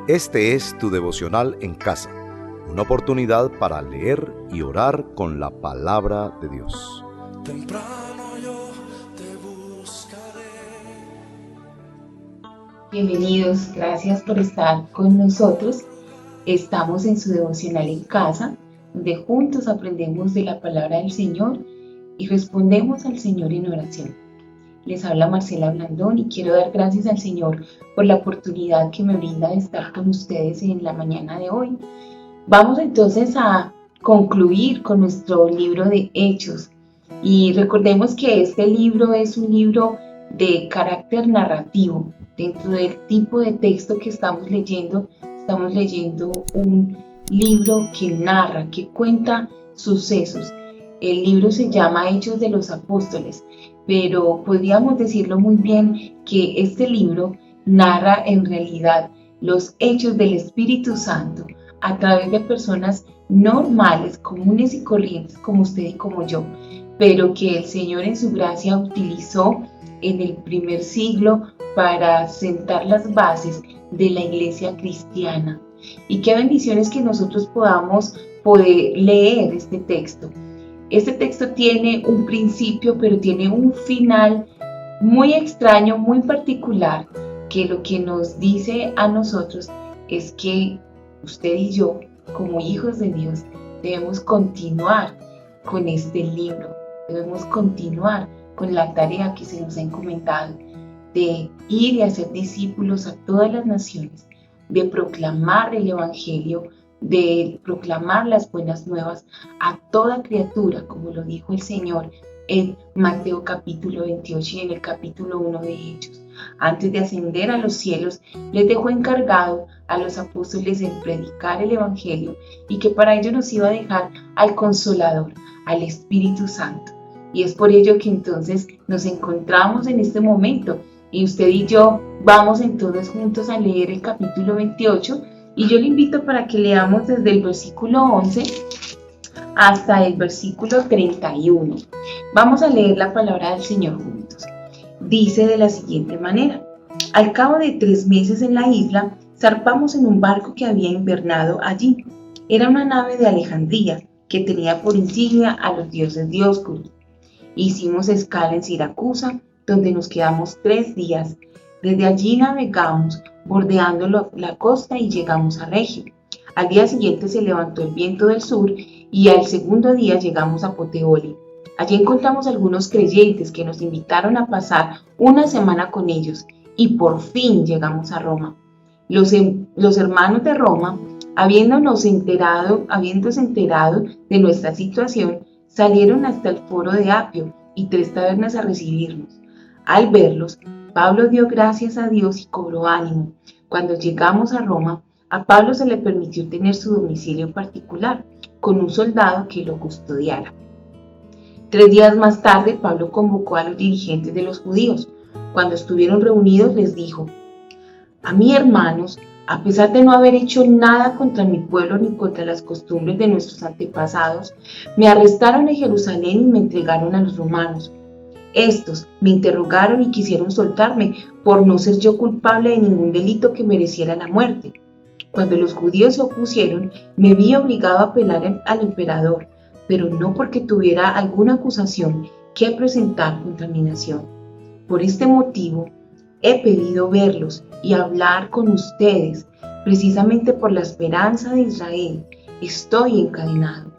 Este es tu devocional en casa, una oportunidad para leer y orar con la palabra de Dios. Temprano yo te buscaré. Bienvenidos, gracias por estar con nosotros. Estamos en su devocional en casa, donde juntos aprendemos de la palabra del Señor y respondemos al Señor en oración. Les habla Marcela Blandón y quiero dar gracias al Señor por la oportunidad que me brinda de estar con ustedes en la mañana de hoy. Vamos entonces a concluir con nuestro libro de Hechos y recordemos que este libro es un libro de carácter narrativo. Dentro del tipo de texto que estamos leyendo un libro que narra, que cuenta sucesos. El libro se llama Hechos de los Apóstoles, pero podríamos decirlo muy bien que este libro narra en realidad los hechos del Espíritu Santo a través de personas normales, comunes y corrientes como usted y como yo, pero que el Señor en su gracia utilizó en el primer siglo para sentar las bases de la iglesia cristiana. Y qué bendiciones que nosotros podamos poder leer este texto. Este texto tiene un principio, pero tiene un final muy extraño, muy particular, que lo que nos dice a nosotros es que usted y yo, como hijos de Dios, debemos continuar con este libro, debemos continuar con la tarea que se nos ha encomendado de ir y hacer discípulos a todas las naciones, de proclamar el Evangelio, de proclamar las buenas nuevas a toda criatura, como lo dijo el Señor en Mateo capítulo 28 y en el capítulo 1 de Hechos. Antes de ascender a los cielos, les dejó encargado a los apóstoles en predicar el Evangelio y que para ello nos iba a dejar al Consolador, al Espíritu Santo. Y es por ello que entonces nos encontramos en este momento y usted y yo vamos entonces juntos a leer el capítulo 28 y yo le invito para que leamos desde el versículo 11 hasta el versículo 31. Vamos a leer la palabra del Señor juntos. Dice de la siguiente manera: al cabo de 3 meses en la isla, zarpamos en un barco que había invernado allí. Era una nave de Alejandría que tenía por insignia a los dioses Dioscuros. Hicimos escala en Siracusa, donde nos quedamos 3 días. Desde allí navegamos bordeando la costa y llegamos a Regio. Al día siguiente se levantó el viento del sur y al segundo día llegamos a Puteoli. Allí encontramos algunos creyentes que nos invitaron a pasar una semana con ellos y por fin llegamos a Roma. Los hermanos de Roma, habiéndose enterado de nuestra situación, salieron hasta el foro de Apio y 3 tabernas a recibirnos. Al verlos, Pablo dio gracias a Dios y cobró ánimo. Cuando llegamos a Roma, a Pablo se le permitió tener su domicilio particular, con un soldado que lo custodiara. 3 días más tarde, Pablo convocó a los dirigentes de los judíos. Cuando estuvieron reunidos, les dijo: a mí, hermanos, a pesar de no haber hecho nada contra mi pueblo ni contra las costumbres de nuestros antepasados, me arrestaron en Jerusalén y me entregaron a los romanos. Estos me interrogaron y quisieron soltarme por no ser yo culpable de ningún delito que mereciera la muerte. Cuando los judíos se opusieron, me vi obligado a apelar al emperador, pero no porque tuviera alguna acusación que presentar contra mi nación. Por este motivo, he pedido verlos y hablar con ustedes, precisamente por la esperanza de Israel. Estoy encadenado.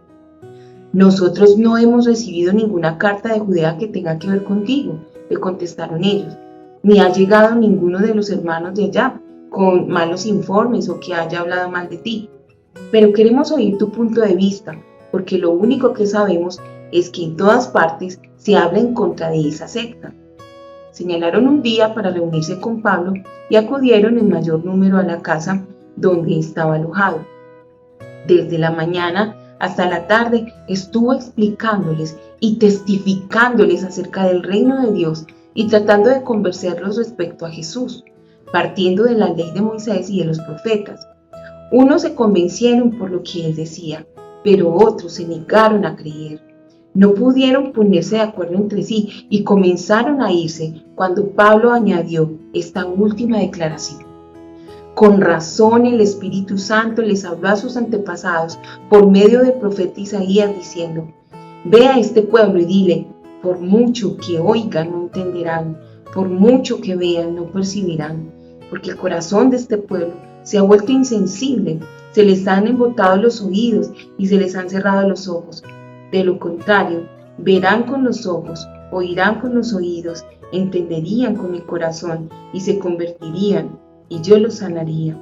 Nosotros no hemos recibido ninguna carta de Judea que tenga que ver contigo, le contestaron ellos, ni ha llegado ninguno de los hermanos de allá con malos informes o que haya hablado mal de ti. Pero queremos oír tu punto de vista, porque lo único que sabemos es que en todas partes se habla en contra de esa secta. Señalaron un día para reunirse con Pablo y acudieron en mayor número a la casa donde estaba alojado. Desde la mañana hasta la tarde estuvo explicándoles y testificándoles acerca del reino de Dios y tratando de convencerlos respecto a Jesús, partiendo de la ley de Moisés y de los profetas. Unos se convencieron por lo que él decía, pero otros se negaron a creer. No pudieron ponerse de acuerdo entre sí y comenzaron a irse cuando Pablo añadió esta última declaración: Con razón el Espíritu Santo les habló a sus antepasados por medio del profeta Isaías diciendo: Ve a este pueblo y dile, por mucho que oigan no entenderán, por mucho que vean no percibirán, porque el corazón de este pueblo se ha vuelto insensible, se les han embotado los oídos y se les han cerrado los ojos. De lo contrario, verán con los ojos, oirán con los oídos, entenderían con el corazón y se convertirían, y yo los sanaría.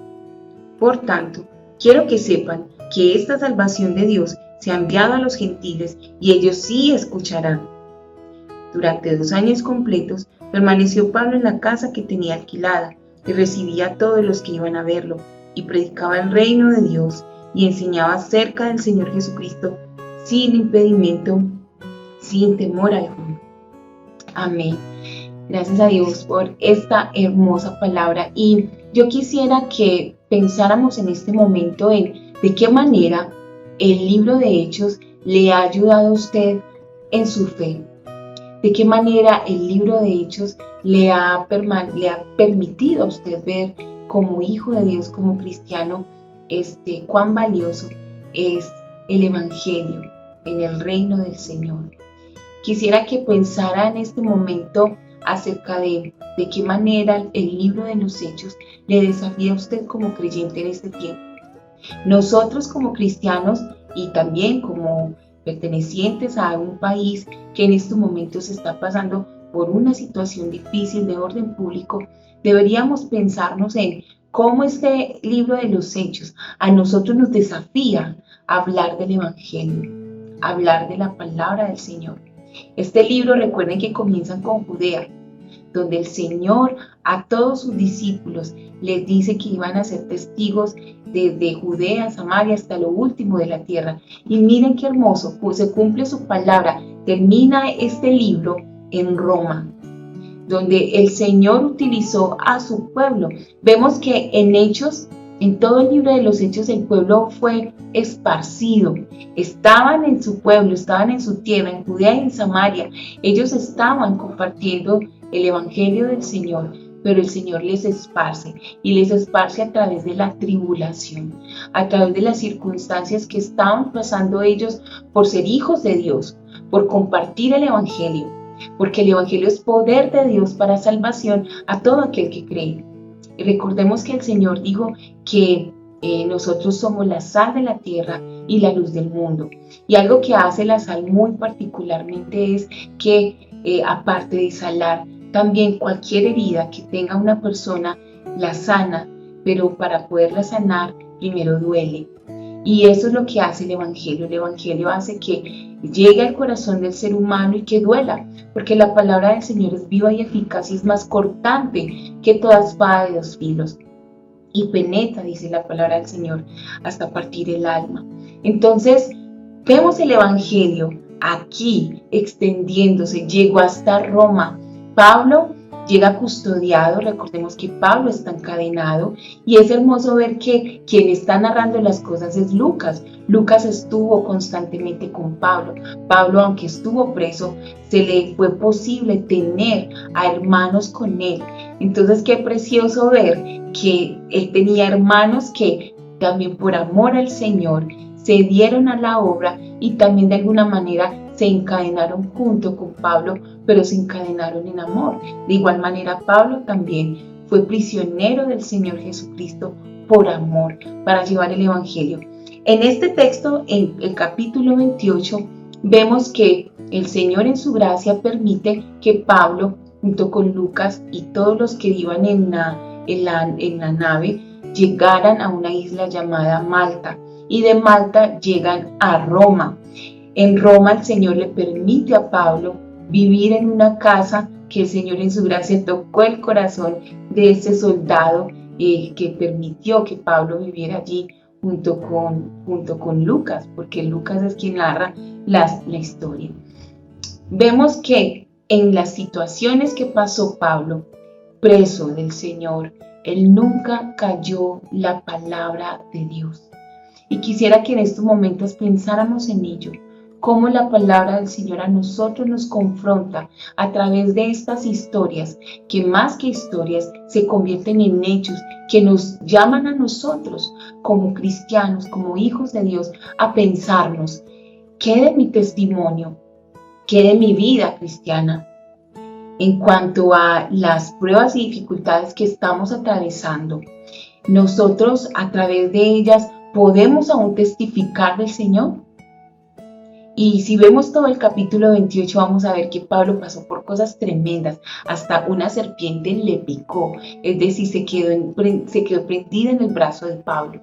Por tanto, quiero que sepan que esta salvación de Dios se ha enviado a los gentiles y ellos sí escucharán. Durante 2 años completos permaneció Pablo en la casa que tenía alquilada y recibía a todos los que iban a verlo y predicaba el reino de Dios y enseñaba acerca del Señor Jesucristo sin impedimento, sin temor alguno. Amén. Gracias a Dios por esta hermosa palabra, y yo quisiera que pensáramos en este momento en de qué manera el libro de Hechos le ha ayudado a usted en su fe. De qué manera el libro de Hechos le ha permitido a usted ver como hijo de Dios, como cristiano, cuán valioso es el Evangelio en el reino del Señor. Quisiera que pensara en este momento acerca de qué manera el libro de los Hechos le desafía a usted como creyente en este tiempo. Nosotros como cristianos y también como pertenecientes a un país que en estos momentos está pasando por una situación difícil de orden público, deberíamos pensarnos en cómo este libro de los Hechos a nosotros nos desafía a hablar del Evangelio, a hablar de la palabra del Señor. Este libro, recuerden que comienzan con Judea, donde el Señor a todos sus discípulos les dice que iban a ser testigos desde Judea, Samaria, hasta lo último de la tierra. Y miren qué hermoso, pues se cumple su palabra. Termina este libro en Roma, donde el Señor utilizó a su pueblo. Vemos que en Hechos, en todo el libro de los Hechos, el pueblo fue esparcido. Estaban en su pueblo, estaban en su tierra, en Judea y en Samaria. Ellos estaban compartiendo el Evangelio del Señor, pero el Señor les esparce, y les esparce a través de la tribulación, a través de las circunstancias que estaban pasando ellos por ser hijos de Dios, por compartir el Evangelio, porque el Evangelio es poder de Dios para salvación a todo aquel que cree. Y recordemos que el Señor dijo que nosotros somos la sal de la tierra y la luz del mundo. Y algo que hace la sal muy particularmente es que aparte de salar, también cualquier herida que tenga una persona la sana, pero para poderla sanar primero duele. Y eso es lo que hace el Evangelio. El Evangelio hace que llegue al corazón del ser humano y que duela, porque la palabra del Señor es viva y eficaz y es más cortante que toda espada de 2 filos. Y penetra, dice la palabra del Señor, hasta partir el alma. Entonces, vemos el Evangelio aquí extendiéndose, llegó hasta Roma. Pablo llega custodiado, recordemos que Pablo está encadenado, y es hermoso ver que quien está narrando las cosas es Lucas. Lucas estuvo constantemente con Pablo. Pablo, aunque estuvo preso, se le fue posible tener a hermanos con él. Entonces, qué precioso ver que él tenía hermanos que también por amor al Señor se dieron a la obra y también de alguna manera se encadenaron junto con Pablo, pero se encadenaron en amor. De igual manera, Pablo también fue prisionero del Señor Jesucristo por amor, para llevar el Evangelio. En este texto, en el capítulo 28, vemos que el Señor en su gracia permite que Pablo, junto con Lucas y todos los que iban en la nave, llegaran a una isla llamada Malta, y de Malta llegan a Roma. En Roma el Señor le permite a Pablo vivir en una casa que el Señor en su gracia tocó el corazón de ese soldado que permitió que Pablo viviera allí junto con Lucas, porque Lucas es quien narra la historia. Vemos que en las situaciones que pasó Pablo, preso del Señor, él nunca cayó la palabra de Dios. Y quisiera que en estos momentos pensáramos en ello. cómo la palabra del Señor a nosotros nos confronta a través de estas historias, que más que historias se convierten en hechos que nos llaman a nosotros como cristianos, como hijos de Dios, a pensarnos, ¿qué de mi testimonio? ¿Qué de mi vida cristiana? En cuanto a las pruebas y dificultades que estamos atravesando, nosotros a través de ellas podemos aún testificar del Señor. Y si vemos todo el capítulo 28, vamos a ver que Pablo pasó por cosas tremendas. Hasta una serpiente le picó, es decir, se quedó prendida en el brazo de Pablo.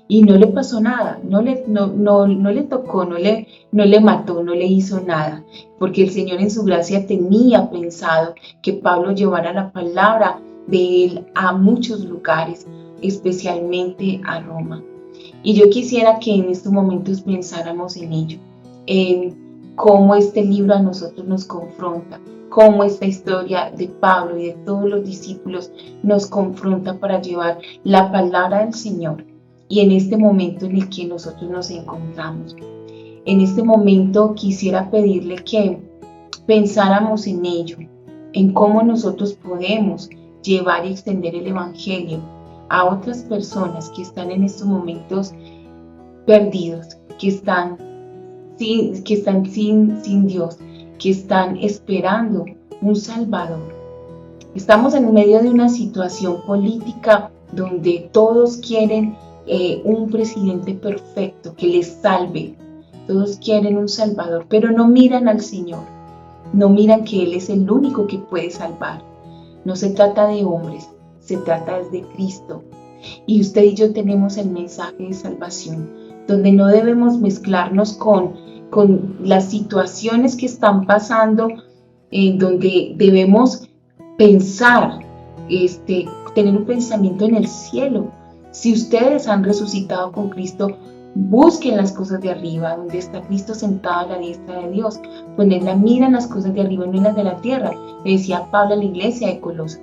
Y no le pasó nada, no le tocó, no le mató, no le hizo nada. Porque el Señor en su gracia tenía pensado que Pablo llevara la palabra de Él a muchos lugares, especialmente a Roma. Y yo quisiera que en estos momentos pensáramos en ello, en cómo este libro a nosotros nos confronta, cómo esta historia de Pablo y de todos los discípulos nos confronta para llevar la palabra del Señor. Y en este momento en el que nosotros nos encontramos, en este momento quisiera pedirle que pensáramos en ello, en cómo nosotros podemos llevar y extender el Evangelio a otras personas que están en estos momentos perdidos, que están sin Dios, que están esperando un Salvador. Estamos en medio de una situación política donde todos quieren un presidente perfecto que les salve. Todos quieren un Salvador, pero no miran al Señor. No miran que Él es el único que puede salvar. No se trata de hombres, se trata de Cristo. Y usted y yo tenemos el mensaje de salvación, donde no debemos mezclarnos con las situaciones que están pasando, donde debemos pensar, tener un pensamiento en el cielo. Si ustedes han resucitado con Cristo, busquen las cosas de arriba, donde está Cristo sentado a la diestra de Dios. Poner la mira en las cosas de arriba, no en las de la tierra, le decía Pablo a la iglesia de Colosas.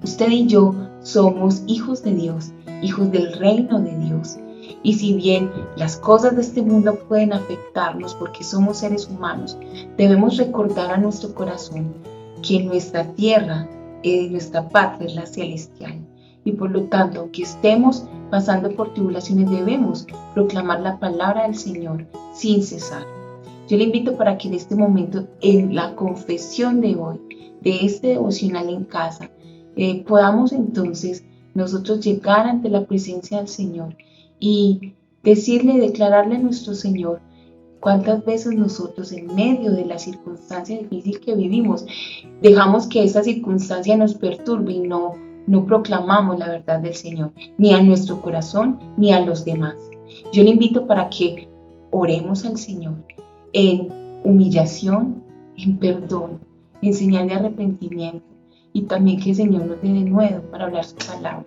Usted y yo somos hijos de Dios, hijos del reino de Dios. Y si bien las cosas de este mundo pueden afectarnos porque somos seres humanos, debemos recordar a nuestro corazón que nuestra tierra, nuestra patria es la celestial. Y por lo tanto, aunque estemos pasando por tribulaciones, debemos proclamar la palabra del Señor sin cesar. Yo le invito para que en este momento, en la confesión de hoy, de este devocional en casa, podamos entonces nosotros llegar ante la presencia del Señor y declararle a nuestro Señor cuántas veces nosotros en medio de la circunstancia difícil que vivimos dejamos que esa circunstancia nos perturbe y no proclamamos la verdad del Señor, ni a nuestro corazón ni a los demás. Yo le invito para que oremos al Señor en humillación, en perdón, en señal de arrepentimiento, y también que el Señor nos dé de nuevo para hablar su palabra.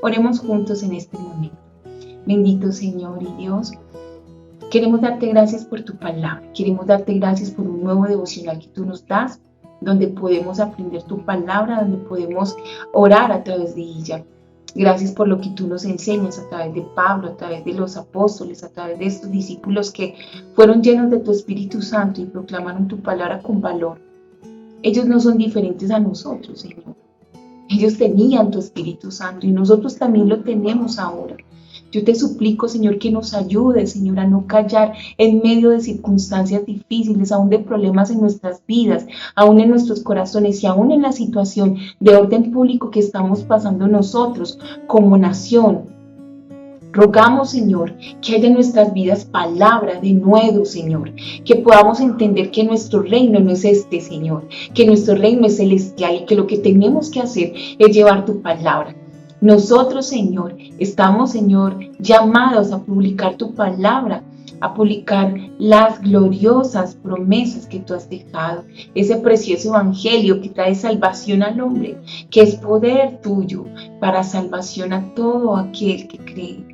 Oremos juntos en este momento. Bendito Señor y Dios, queremos darte gracias por tu palabra, queremos darte gracias por un nuevo devocional que tú nos das, donde podemos aprender tu palabra, donde podemos orar a través de ella. Gracias por lo que tú nos enseñas a través de Pablo, a través de los apóstoles, a través de estos discípulos que fueron llenos de tu Espíritu Santo y proclamaron tu palabra con valor. Ellos no son diferentes a nosotros, Señor. Ellos tenían tu Espíritu Santo y nosotros también lo tenemos ahora. Yo te suplico, Señor, que nos ayudes, Señor, a no callar en medio de circunstancias difíciles, aún de problemas en nuestras vidas, aún en nuestros corazones y aún en la situación de orden público que estamos pasando nosotros como nación. Rogamos, Señor, que haya en nuestras vidas palabra de nuevo, Señor, que podamos entender que nuestro reino no es este, Señor, que nuestro reino es celestial y que lo que tenemos que hacer es llevar tu palabra. Nosotros, Señor, estamos, Señor, llamados a publicar tu palabra, a publicar las gloriosas promesas que tú has dejado, ese precioso evangelio que trae salvación al hombre, que es poder tuyo para salvación a todo aquel que cree.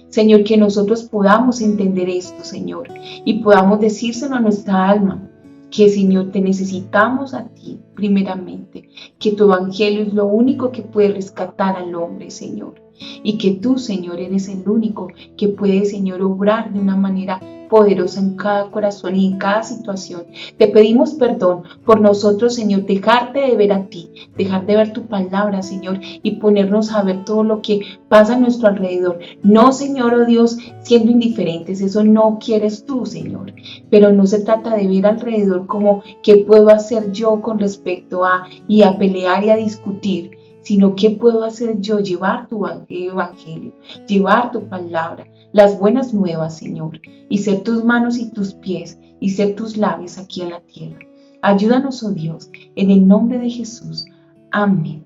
Señor, que nosotros podamos entender esto, Señor, y podamos decírselo a nuestra alma, que, Señor, te necesitamos a ti. primeramente, que tu evangelio es lo único que puede rescatar al hombre, Señor. Y que tú, Señor, eres el único que puede, Señor, obrar de una manera poderosa en cada corazón y en cada situación. Te pedimos perdón por nosotros, Señor, dejarte de ver a ti, dejar de ver tu palabra, Señor, y ponernos a ver todo lo que pasa a nuestro alrededor. No, Señor, oh Dios, siendo indiferentes, eso no quieres tú, Señor. Pero no se trata de ver alrededor como qué puedo hacer yo con respecto a y a pelear y a discutir, sino qué puedo hacer yo, llevar tu evangelio, llevar tu palabra, las buenas nuevas, Señor, y ser tus manos y tus pies, y ser tus labios aquí en la tierra. Ayúdanos, oh Dios, en el nombre de Jesús. Amén.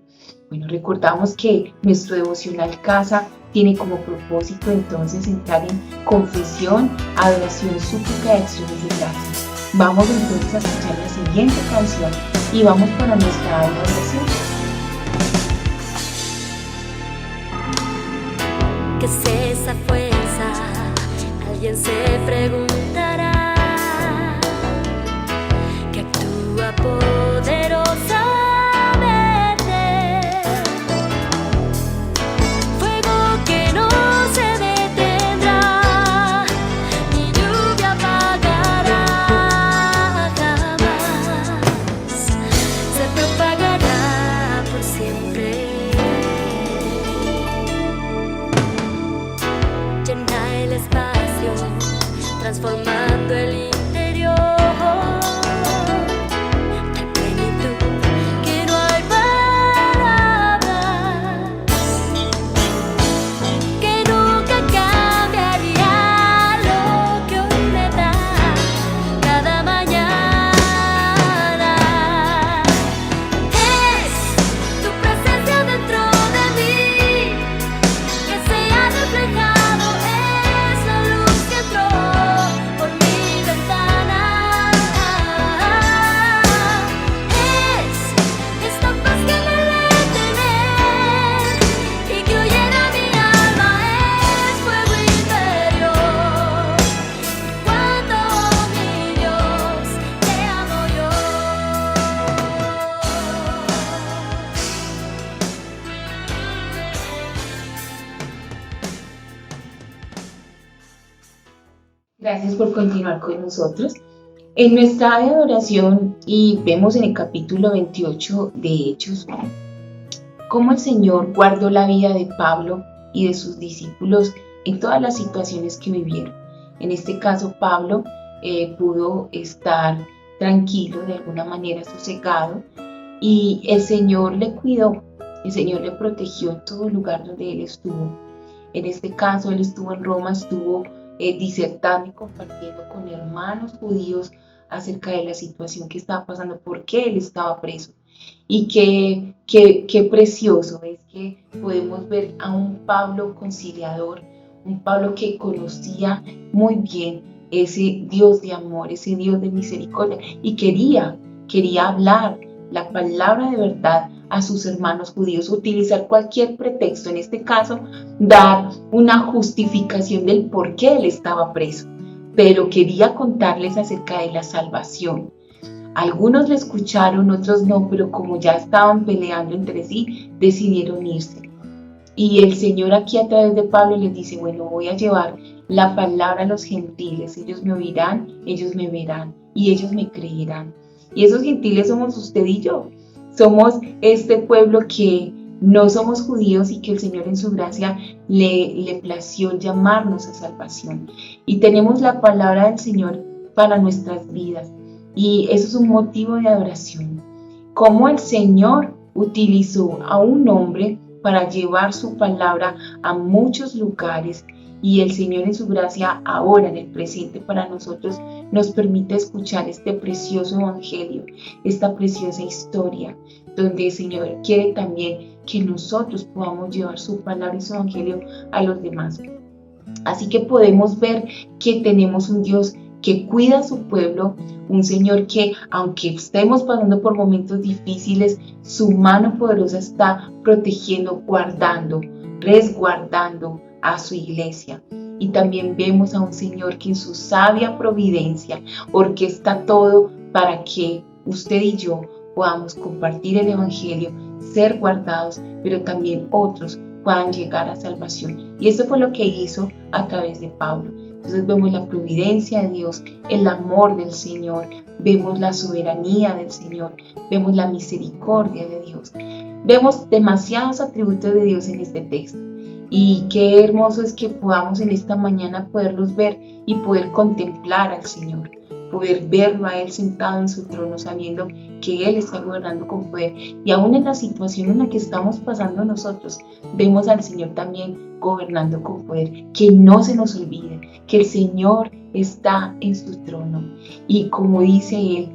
Bueno, recordamos que nuestro devocional casa tiene como propósito entonces entrar en confesión, adoración, súplica y acciones de gracias. Vamos entonces a escuchar la siguiente canción y vamos para nuestra adoración. ¿Qué es esa fuerza? Alguien se preguntará. Que actúa poderosamente. Fuego que no se detendrá, ni lluvia apagará jamás. Se propagará por siempre. Llena el espacio, transformando el interior. Tal plenitud que no hay palabras, que nunca cambiaría lo que hoy me da cada mañana. Es tu presencia dentro de mí, que sea reflejado es la luz que entró por mi ventana. Es esta paz que me detiene y que hoy llena mi alma. Es fuego interior. Cuando mi Dios te amo yo. Gracias por continuar con nosotros en nuestra adoración y vemos en el capítulo 28 de Hechos cómo el Señor guardó la vida de Pablo y de sus discípulos en todas las situaciones que vivieron. En este caso, Pablo pudo estar tranquilo, de alguna manera sosegado, y el Señor le cuidó, el Señor le protegió en todo lugar donde él estuvo. En este caso, él estuvo en Roma, estuvo disertando y compartiendo con hermanos judíos acerca de la situación que estaba pasando, por qué él estaba preso. Y qué precioso es que podemos ver a un Pablo conciliador, un Pablo que conocía muy bien ese Dios de amor, ese Dios de misericordia, y quería hablar la palabra de verdad a sus hermanos judíos, utilizar cualquier pretexto, en este caso, dar una justificación del por qué él estaba preso, pero quería contarles acerca de la salvación. Algunos le escucharon, otros no, pero como ya estaban peleando entre sí, decidieron irse. Y el Señor aquí a través de Pablo les dice, bueno, voy a llevar la palabra a los gentiles, ellos me oirán, ellos me verán y ellos me creerán. Y esos gentiles somos usted y yo. Somos este pueblo que no somos judíos y que el Señor en su gracia le plació llamarnos a salvación. Y tenemos la palabra del Señor para nuestras vidas. Y eso es un motivo de adoración. Cómo el Señor utilizó a un hombre para llevar su palabra a muchos lugares. Y el Señor en su gracia ahora en el presente para nosotros nos permite escuchar este precioso evangelio, esta preciosa historia, donde el Señor quiere también que nosotros podamos llevar su palabra y su evangelio a los demás. Así que podemos ver que tenemos un Dios que cuida a su pueblo, un Señor que, aunque estemos pasando por momentos difíciles, su mano poderosa está protegiendo, guardando, resguardando a su iglesia. Y también vemos a un Señor que en su sabia providencia orquesta todo para que usted y yo podamos compartir el Evangelio, ser guardados, pero también otros puedan llegar a salvación. Y eso fue lo que hizo a través de Pablo. Entonces vemos la providencia de Dios, el amor del Señor, vemos la soberanía del Señor, vemos la misericordia de Dios. Vemos demasiados atributos de Dios en este texto. Y qué hermoso es que podamos en esta mañana poderlos ver y poder contemplar al Señor, poder verlo a Él sentado en su trono, sabiendo que Él está gobernando con poder. Y aún en la situación en la que estamos pasando nosotros, vemos al Señor también gobernando con poder. Que no se nos olvide que el Señor está en su trono. Y como dice Él,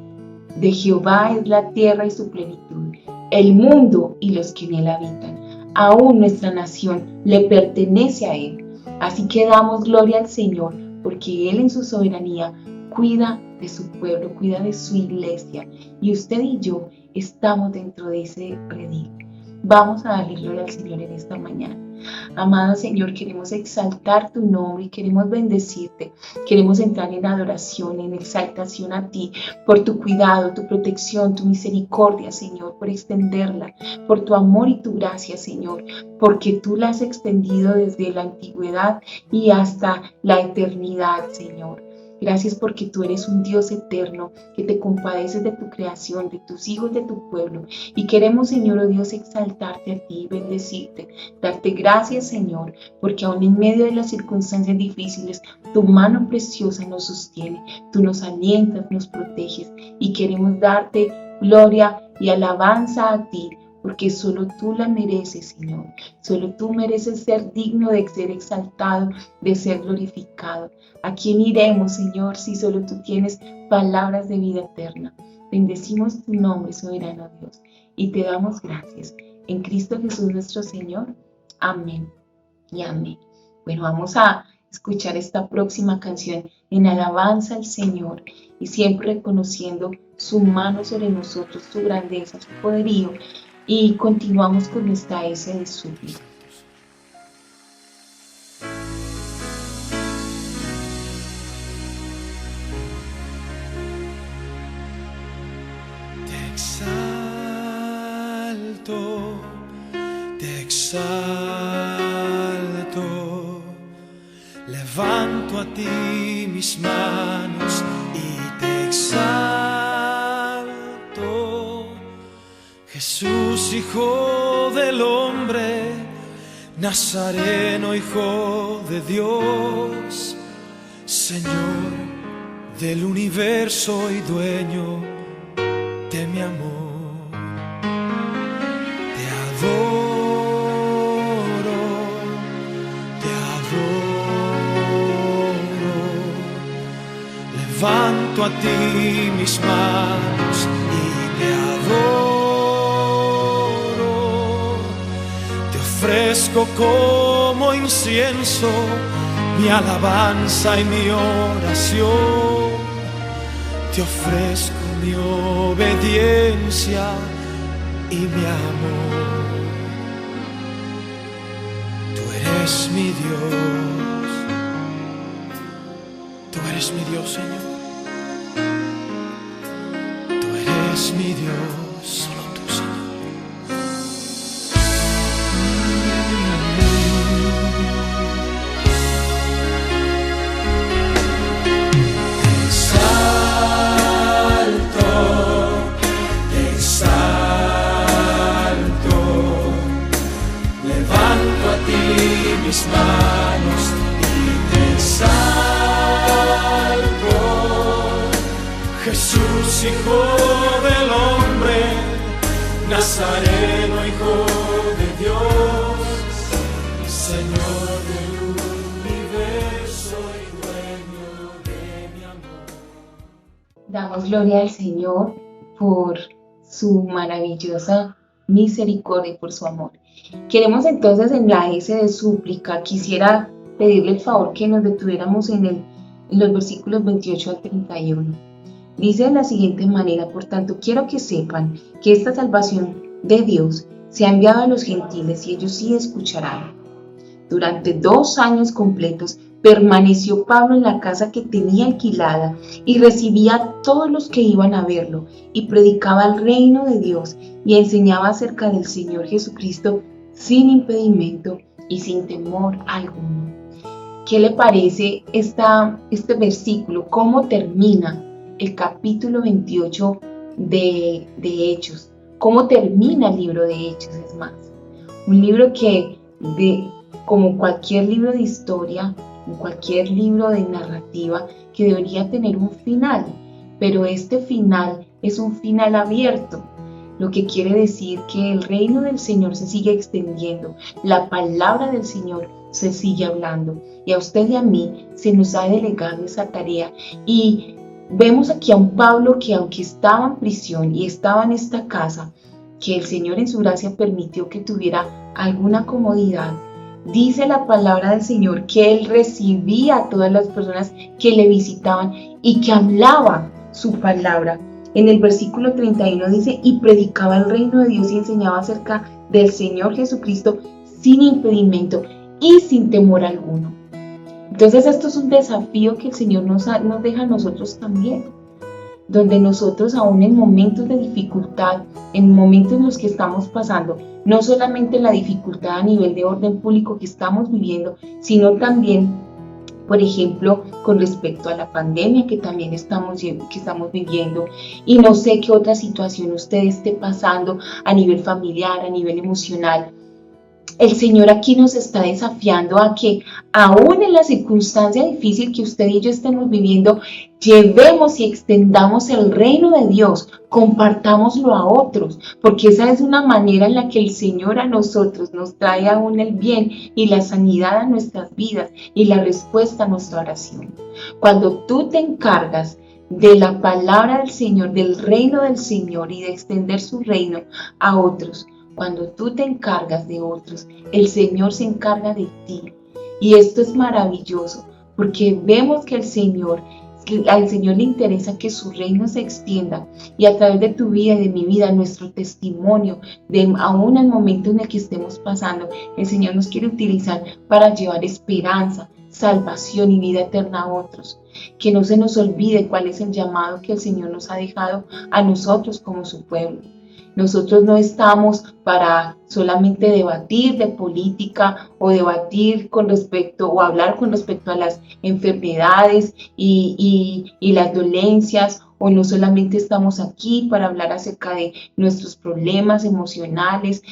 de Jehová es la tierra y su plenitud, el mundo y los que en él habitan. Aún nuestra nación le pertenece a Él. Así que damos gloria al Señor, porque Él en su soberanía cuida de su pueblo, cuida de su iglesia. Y usted y yo estamos dentro de ese redil. Vamos a darle gloria al Señor en esta mañana. Amado Señor, queremos exaltar tu nombre y queremos bendecirte. Queremos entrar en adoración, en exaltación a ti, por tu cuidado, tu protección, tu misericordia, Señor, por extenderla, por tu amor y tu gracia, Señor, porque tú la has extendido desde la antigüedad y hasta la eternidad, Señor. Gracias porque tú eres un Dios eterno que te compadeces de tu creación, de tus hijos, de tu pueblo. Y queremos, Señor, oh Dios, exaltarte a ti y bendecirte. Darte gracias, Señor, porque aún en medio de las circunstancias difíciles, tu mano preciosa nos sostiene. Tú nos alientas, nos proteges y queremos darte gloria y alabanza a ti. Porque solo tú la mereces, Señor. Solo tú mereces ser digno de ser exaltado, de ser glorificado. ¿A quién iremos, Señor, si solo tú tienes palabras de vida eterna? Bendecimos tu nombre, soberano Dios, y te damos gracias. En Cristo Jesús nuestro Señor. Amén y amén. Bueno, vamos a escuchar esta próxima canción en alabanza al Señor y siempre reconociendo su mano sobre nosotros, su grandeza, su poderío. Y continuamos con nuestra S de súplica. Te exalto, levanto a ti mis manos y te exalto. Jesús, Hijo del hombre, Nazareno, Hijo de Dios, Señor del universo y dueño de mi amor. Te adoro, levanto a ti mis manos y te adoro. Ofrezco como incienso mi alabanza y mi oración. Te ofrezco mi obediencia y mi amor. Tú eres mi Dios. Tú eres mi Dios, Señor. Tú eres mi Dios, solo tú, Señor. Mis manos y te exalto. Jesús, Hijo del hombre, Nazareno, Hijo de Dios, Señor del universo y dueño de mi amor. Damos gloria al Señor por su maravillosa misericordia y por su amor. Queremos entonces en la S de súplica, quisiera pedirle el favor que nos detuviéramos en los versículos 28 al 31. Dice de la siguiente manera: por tanto quiero que sepan que esta salvación de Dios se ha enviado a los gentiles y ellos sí escucharán. Durante 2 años completos permaneció Pablo en la casa que tenía alquilada y recibía a todos los que iban a verlo y predicaba el reino de Dios y enseñaba acerca del Señor Jesucristo sin impedimento y sin temor alguno. ¿Qué le parece este versículo? ¿Cómo termina el capítulo 28 de Hechos? ¿Cómo termina el libro de Hechos? Es más, un libro que, como cualquier libro de historia, cualquier libro de narrativa, que debería tener un final, pero este final es un final abierto, lo que quiere decir que el reino del Señor se sigue extendiendo, la palabra del Señor se sigue hablando, y a usted y a mí se nos ha delegado esa tarea. Y vemos aquí a un Pablo que, aunque estaba en prisión y estaba en esta casa, que el Señor en su gracia permitió que tuviera alguna comodidad, dice la palabra del Señor que él recibía a todas las personas que le visitaban y que hablaba su palabra. En el versículo 31 dice, y predicaba el reino de Dios y enseñaba acerca del Señor Jesucristo sin impedimento y sin temor alguno. Entonces esto es un desafío que el Señor nos deja a nosotros también, donde nosotros aún en momentos de dificultad, en momentos en los que estamos pasando, no solamente la dificultad a nivel de orden público que estamos viviendo, sino también, por ejemplo, con respecto a la pandemia que también estamos viviendo, y no sé qué otra situación usted esté pasando a nivel familiar, a nivel emocional. El Señor aquí nos está desafiando a que aún en la circunstancia difícil que usted y yo estemos viviendo, llevemos y extendamos el reino de Dios, compartámoslo a otros, porque esa es una manera en la que el Señor a nosotros nos trae aún el bien y la sanidad a nuestras vidas y la respuesta a nuestra oración. Cuando tú te encargas de la palabra del Señor, del reino del Señor y de extender su reino a otros, cuando tú te encargas de otros, el Señor se encarga de ti. Y esto es maravilloso, porque vemos que al Señor le interesa que su reino se extienda, y a través de tu vida y de mi vida, nuestro testimonio, aún en el momento en el que estemos pasando, el Señor nos quiere utilizar para llevar esperanza, salvación y vida eterna a otros. Que no se nos olvide cuál es el llamado que el Señor nos ha dejado a nosotros como su pueblo. Nosotros no estamos para solamente debatir de política o debatir o hablar con respecto a las enfermedades y las dolencias, o no solamente estamos aquí para hablar acerca de nuestros problemas emocionales,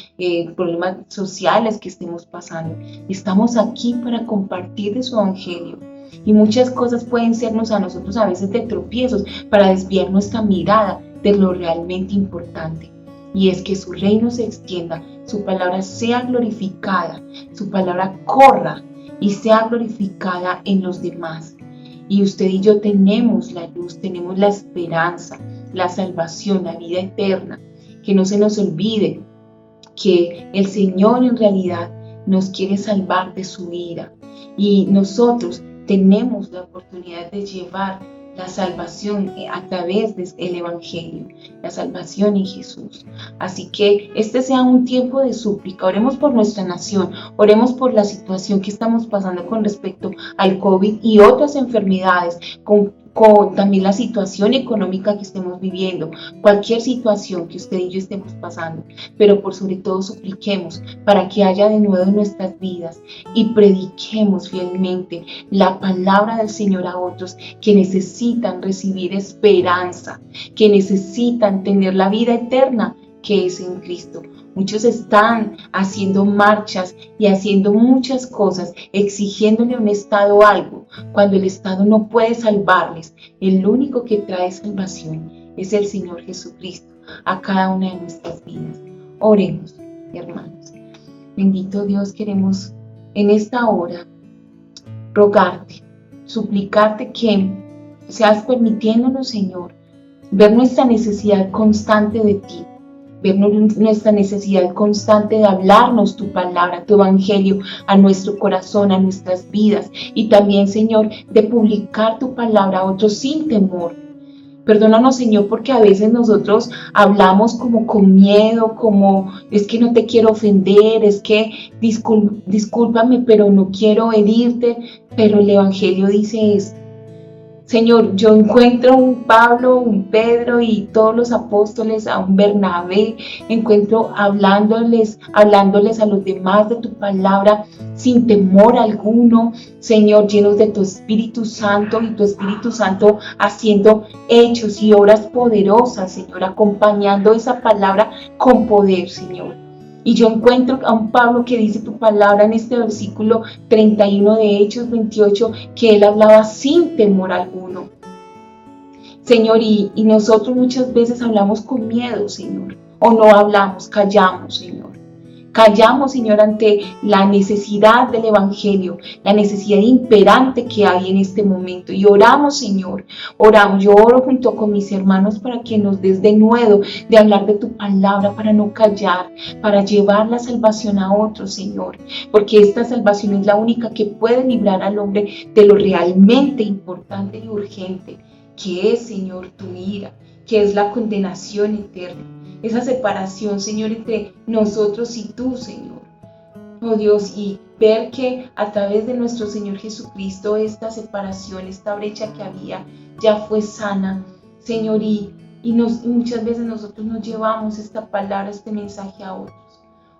problemas sociales que estemos pasando. Estamos aquí para compartir de su evangelio. Y muchas cosas pueden sernos a nosotros a veces de tropiezos para desviar nuestra mirada de lo realmente importante. Y es que su reino se extienda, su palabra sea glorificada, su palabra corra y sea glorificada en los demás. Y usted y yo tenemos la luz, tenemos la esperanza, la salvación, la vida eterna. Que no se nos olvide que el Señor en realidad nos quiere salvar de su ira. Y nosotros tenemos la oportunidad de llevar la salvación a través del Evangelio, la salvación en Jesús. Así que este sea un tiempo de súplica. Oremos por nuestra nación, oremos por la situación que estamos pasando con respecto al COVID y otras enfermedades, con también la situación económica que estemos viviendo, cualquier situación que usted y yo estemos pasando, pero por sobre todo supliquemos para que haya de nuevo en nuestras vidas y prediquemos fielmente la palabra del Señor a otros que necesitan recibir esperanza, que necesitan tener la vida eterna que es en Cristo. Muchos están haciendo marchas y haciendo muchas cosas, exigiéndole a un Estado algo, cuando el Estado no puede salvarles. El único que trae salvación es el Señor Jesucristo a cada una de nuestras vidas. Oremos, hermanos. Bendito Dios, queremos en esta hora rogarte, suplicarte que seas permitiéndonos, Señor, ver nuestra necesidad constante de ti, ver nuestra necesidad constante de hablarnos tu palabra, tu evangelio a nuestro corazón, a nuestras vidas, y también, Señor, de publicar tu palabra a otros sin temor. Perdónanos, Señor, porque a veces nosotros hablamos como con miedo, como es que no te quiero ofender, es que discúlpame, pero no quiero herirte. Pero el Evangelio dice esto: Señor, yo encuentro un Pablo, un Pedro y todos los apóstoles, a un Bernabé, encuentro hablándoles a los demás de tu palabra sin temor alguno, Señor, llenos de tu Espíritu Santo, y tu Espíritu Santo haciendo hechos y obras poderosas, Señor, acompañando esa palabra con poder, Señor. Y yo encuentro a un Pablo que dice tu palabra en este versículo 31 de Hechos 28, que él hablaba sin temor alguno. Señor, y nosotros muchas veces hablamos con miedo, Señor, o no hablamos, callamos, Señor. Callamos, Señor, ante la necesidad del Evangelio, la necesidad imperante que hay en este momento. Y oramos, Señor, oramos. Yo oro junto con mis hermanos para que nos des de nuevo de hablar de tu palabra, para no callar, para llevar la salvación a otros, Señor. Porque esta salvación es la única que puede librar al hombre de lo realmente importante y urgente, que es, Señor, tu ira, que es la condenación eterna. Esa separación, Señor, entre nosotros y tú, Señor. Oh Dios, y ver que a través de nuestro Señor Jesucristo esta separación, esta brecha que había, ya fue sana, Señor, y muchas veces nosotros nos llevamos esta palabra, este mensaje a otros.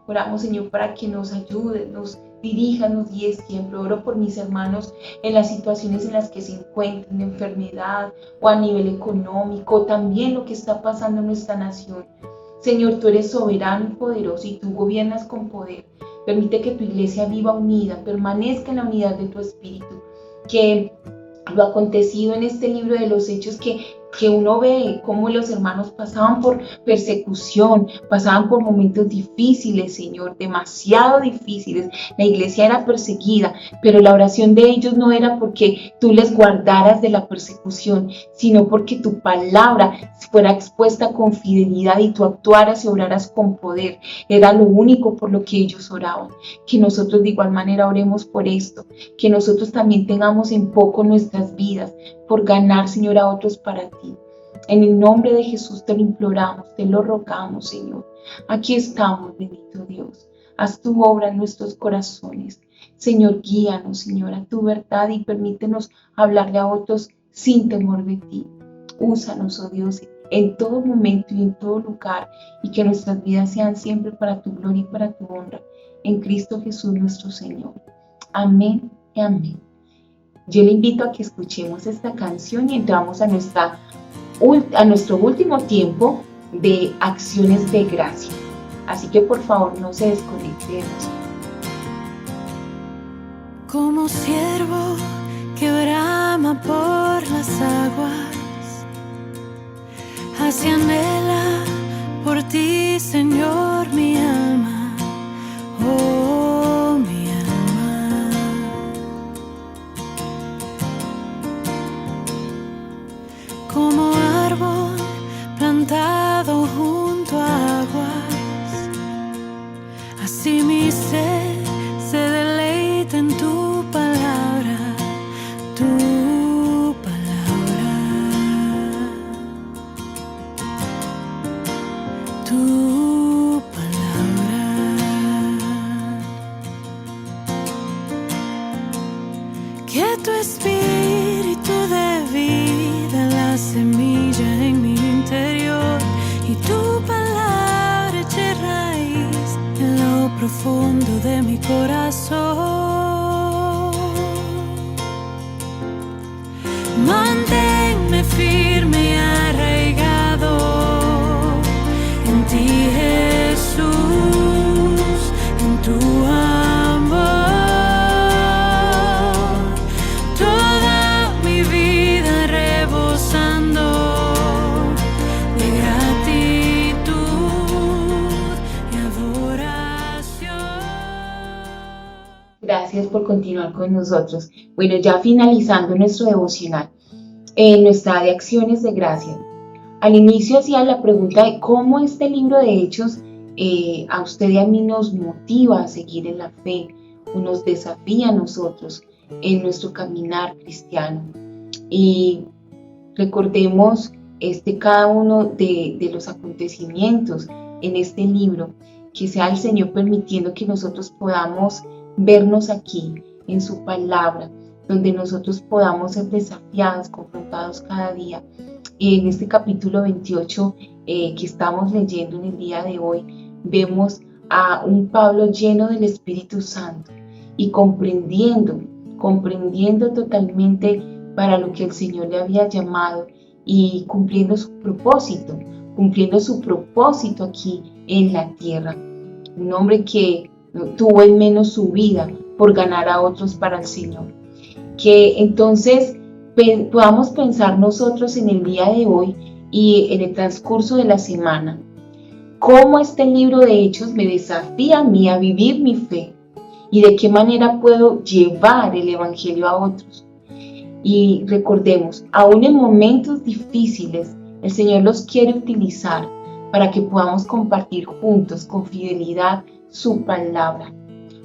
Oramos, Señor, para que nos ayude, nos dirija, nos guíe siempre. Oro por mis hermanos en las situaciones en las que se encuentran, de enfermedad o a nivel económico, también lo que está pasando en nuestra nación. Señor, tú eres soberano y poderoso y tú gobiernas con poder. Permite que tu iglesia viva unida, permanezca en la unidad de tu espíritu. Que lo acontecido en este libro de los Hechos, que uno ve cómo los hermanos pasaban por persecución, pasaban por momentos difíciles, Señor, demasiado difíciles. La iglesia era perseguida, pero la oración de ellos no era porque tú les guardaras de la persecución, sino porque tu palabra fuera expuesta con fidelidad y tú actuaras y obraras con poder. Era lo único por lo que ellos oraban. Que nosotros de igual manera oremos por esto, que nosotros también tengamos en poco nuestras vidas, por ganar, Señor, a otros para ti. En el nombre de Jesús te lo imploramos, te lo rogamos, Señor. Aquí estamos, bendito Dios. Haz tu obra en nuestros corazones. Señor, guíanos, Señor, a tu verdad y permítenos hablarle a otros sin temor de ti. Úsanos, oh Dios, en todo momento y en todo lugar, y que nuestras vidas sean siempre para tu gloria y para tu honra. En Cristo Jesús nuestro Señor. Amén y amén. Yo le invito a que escuchemos esta canción y entramos a nuestro último tiempo de acciones de gracia. Así que por favor no se desconecten. Como siervo que brama por las aguas, así anhela por ti, Señor, mi alma. Oh, mi alma. Como árbol plantado junto a aguas, así mi ser se deleita en tu palabra, tu palabra, tu palabra. Que tu espíritu de vida, la semilla en mi interior, y tu palabra eche raíz en lo profundo de mi corazón. Manténme firme y arraigado en ti, Jesús, en tu amor. Toda mi vida rebosando de gratitud y adoración. Gracias por continuar con nosotros. Bueno, ya finalizando nuestro devocional, en nuestra de acciones de gracia. Al inicio hacía la pregunta de cómo este libro de Hechos a usted y a mí nos motiva a seguir en la fe, o nos desafía a nosotros en nuestro caminar cristiano. Y recordemos cada uno de los acontecimientos en este libro, que sea el Señor permitiendo que nosotros podamos vernos aquí en su palabra, donde nosotros podamos ser desafiados, confrontados cada día. Y en este capítulo 28 que estamos leyendo en el día de hoy, vemos a un Pablo lleno del Espíritu Santo y comprendiendo totalmente para lo que el Señor le había llamado y cumpliendo su propósito aquí en la tierra. Un hombre que tuvo en menos su vida por ganar a otros para el Señor. Que entonces podamos pensar nosotros en el día de hoy y en el transcurso de la semana, cómo este libro de Hechos me desafía a mí a vivir mi fe y de qué manera puedo llevar el Evangelio a otros. Y recordemos, aún en momentos difíciles, el Señor los quiere utilizar para que podamos compartir juntos con fidelidad su palabra,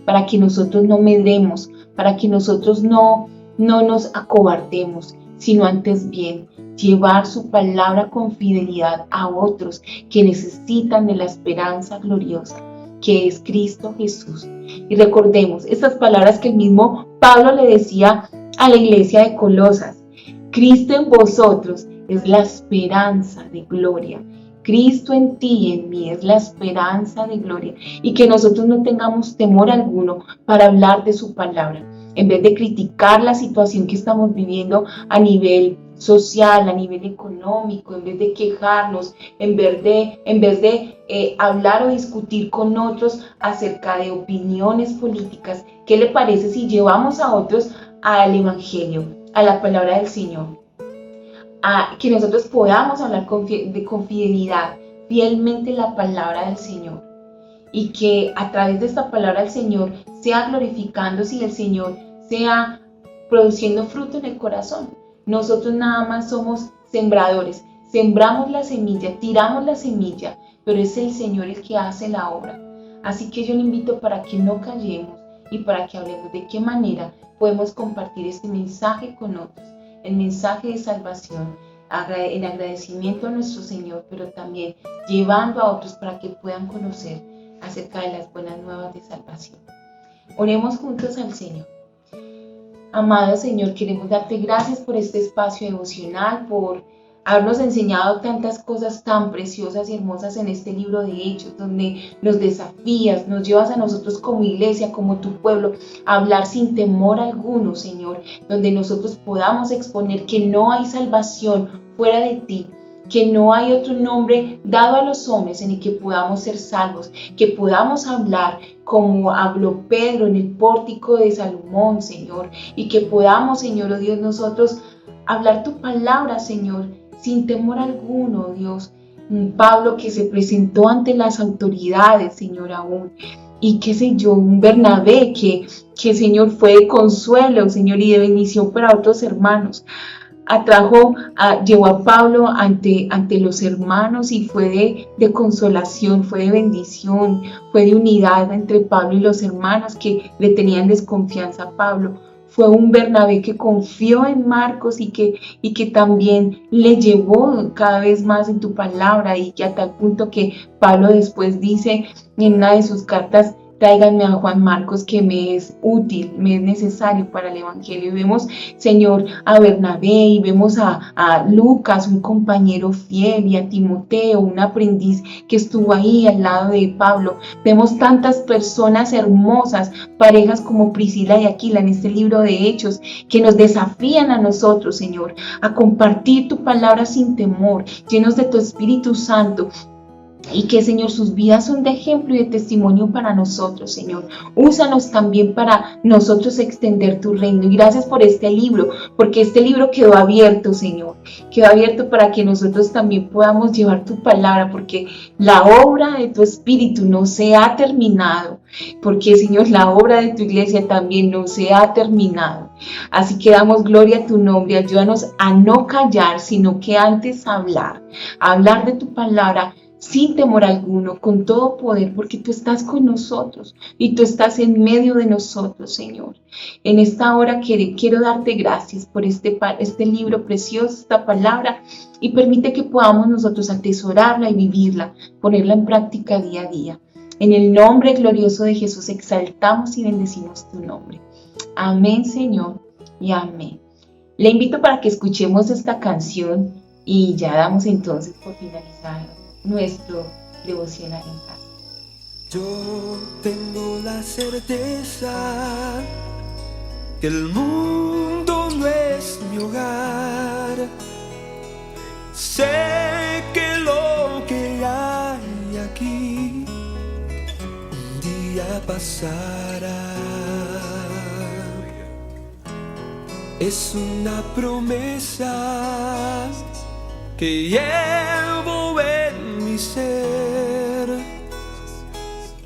para que nosotros no medremos, para que nosotros no nos acobardemos, sino antes bien llevar su palabra con fidelidad a otros que necesitan de la esperanza gloriosa que es Cristo Jesús. Y recordemos estas palabras que el mismo Pablo le decía a la iglesia de Colosas: Cristo en vosotros es la esperanza de gloria. Cristo en ti y en mí es la esperanza de gloria. Y que nosotros no tengamos temor alguno para hablar de su palabra. En vez de criticar la situación que estamos viviendo a nivel social, a nivel económico, en vez de quejarnos, en vez de hablar o discutir con otros acerca de opiniones políticas, ¿qué le parece si llevamos a otros al Evangelio, a la palabra del Señor? Que nosotros podamos hablar con fidelidad, fielmente la palabra del Señor, y que a través de esta palabra del Señor sea glorificándose y el Señor sea produciendo fruto en el corazón. Nosotros nada más somos sembradores, sembramos la semilla, tiramos la semilla, pero es el Señor el que hace la obra. Así que yo le invito para que no callemos y para que hablemos de qué manera podemos compartir este mensaje con otros, el mensaje de salvación, en agradecimiento a nuestro Señor, pero también llevando a otros para que puedan conocer acerca de las buenas nuevas de salvación. Oremos juntos al Señor. Amado Señor, queremos darte gracias por este espacio devocional, por habernos enseñado tantas cosas tan preciosas y hermosas en este libro de Hechos, donde nos desafías, nos llevas a nosotros como iglesia, como tu pueblo, a hablar sin temor alguno, Señor, donde nosotros podamos exponer que no hay salvación fuera de ti, que no hay otro nombre dado a los hombres en el que podamos ser salvos, que podamos hablar como habló Pedro en el pórtico de Salomón, Señor, y que podamos, Señor, oh Dios, nosotros hablar tu palabra, Señor, sin temor alguno, Dios. Un Pablo que se presentó ante las autoridades, Señor, aún, y qué sé yo, un Bernabé que Señor, fue de consuelo, Señor, y de bendición para otros hermanos. Llevó a Pablo ante los hermanos y fue de consolación, fue de bendición, fue de unidad entre Pablo y los hermanos que le tenían desconfianza a Pablo. Fue un Bernabé que confió en Marcos y que también le llevó cada vez más en tu palabra, y que a tal punto que Pablo después dice en una de sus cartas: tráiganme a Juan Marcos, que me es útil, me es necesario para el Evangelio. Y vemos, Señor, a Bernabé, y vemos a Lucas, un compañero fiel, y a Timoteo, un aprendiz que estuvo ahí al lado de Pablo. Vemos tantas personas hermosas, parejas como Priscila y Aquila en este libro de Hechos, que nos desafían a nosotros, Señor, a compartir tu palabra sin temor, llenos de tu Espíritu Santo. Y que, Señor, sus vidas son de ejemplo y de testimonio para nosotros, Señor. Úsanos también para nosotros extender tu reino. Y gracias por este libro, porque este libro quedó abierto, Señor. Quedó abierto para que nosotros también podamos llevar tu palabra, porque la obra de tu Espíritu no se ha terminado. Porque, Señor, la obra de tu iglesia también no se ha terminado. Así que damos gloria a tu nombre. Ayúdanos a no callar, sino que antes hablar de tu palabra sin temor alguno, con todo poder, porque tú estás con nosotros y tú estás en medio de nosotros, Señor. En esta hora quiero darte gracias por este libro precioso, esta palabra, y permite que podamos nosotros atesorarla y vivirla, ponerla en práctica día a día. En el nombre glorioso de Jesús exaltamos y bendecimos tu nombre. Amén, Señor. y amén. Le invito para que escuchemos esta canción y ya damos entonces por finalizado nuestro devocional en casa. Yo tengo la certeza que el mundo no es mi hogar. Sé que lo que hay aquí un día pasará. Es una promesa que llevo en mi ser.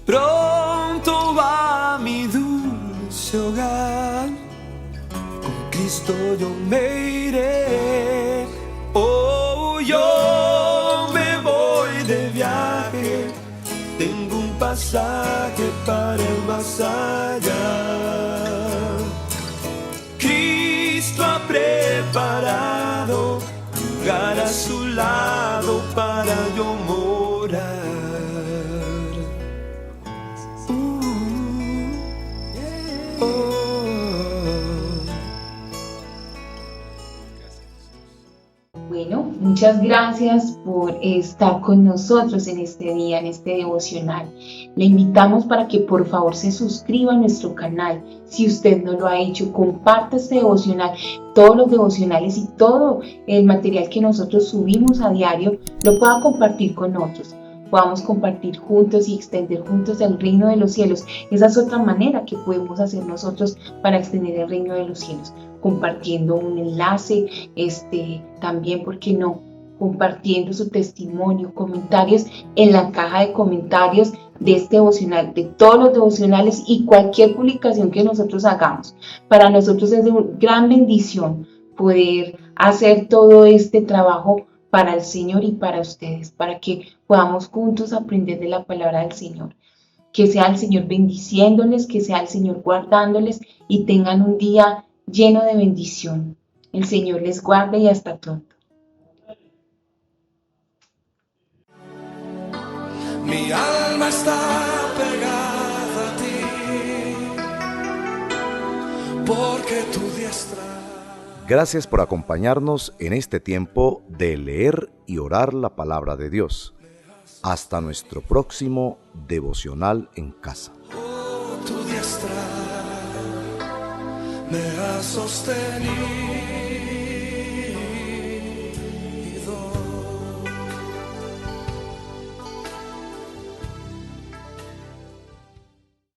Pronto va mi dulce hogar, con Cristo yo me iré. Oh, yo me voy de viaje, tengo un pasaje para el más allá. Cristo ha preparado lugar a su lado para yo morar. Bueno, muchas gracias por estar con nosotros en este día, en este devocional. Le invitamos para que por favor se suscriba a nuestro canal. Si usted no lo ha hecho, comparta este devocional, todos los devocionales y todo el material que nosotros subimos a diario, lo pueda compartir con otros. Podamos compartir juntos y extender juntos el reino de los cielos. Esa es otra manera que podemos hacer nosotros para extender el reino de los cielos. Compartiendo un enlace, también, ¿por qué no? Compartiendo su testimonio, comentarios en la caja de comentarios de este devocional, de todos los devocionales y cualquier publicación que nosotros hagamos. Para nosotros es de gran bendición poder hacer todo este trabajo para el Señor y para ustedes, para que podamos juntos aprender de la palabra del Señor. Que sea el Señor bendiciéndoles, que sea el Señor guardándoles y tengan un día lleno de bendición. El Señor les guarde y hasta pronto. Mi alma está pegada a ti, porque tu diestra. Gracias por acompañarnos en este tiempo de leer y orar la palabra de Dios. Hasta nuestro próximo devocional en casa. Oh, tu diestra me ha sostenido.